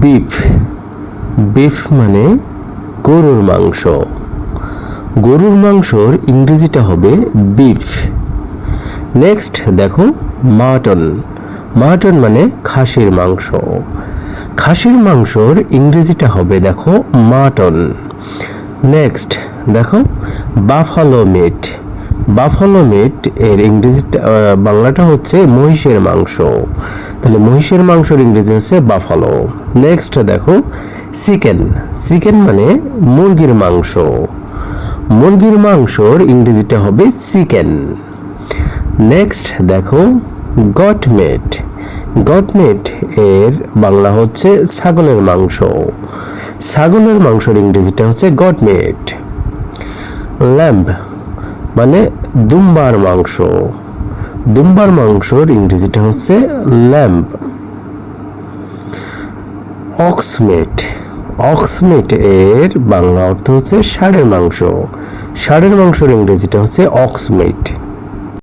Beef, beef মানে গরুর মাংস। গরুর মাংসর ইংরেজিটা হবে বিফ। নেক্সট দেখো মাটন, মাটন মানে খাসির মাংস। খাসির মাংসর ইংরেজিটা হবে দেখো মাটন। নেক্সট দেখো বাফালো মিট, বাফালো মিট এর ইংরেজিটা বাংলাটা হচ্ছে মহিষের মাংস। তাহলে মহিষের মাংসের ইংরেজি হচ্ছে বাফালো। নেক্সট দেখো চিকেন, চিকেন মানে মুরগির মাংস। মুরগির মাংসর ইংরেজিটা হবে চিকেন। নেক্সট দেখো গট মিট, গট মিট এর বাংলা হচ্ছে ছাগলের মাংস। ছাগলের মাংসের ইংরেজিটা হচ্ছে গট মিট। ল্যাম্ব মানে দুম্বার মাংস, দুম্বার মাংসর ইংরেজিটা হচ্ছে lamb. Ox meat, ox meat এর বাংলা অর্থ হচ্ছে ষাঁড়ের মাংস। ষাঁড়ের মাংসের ইংরেজিটা হচ্ছে অক্স মিট।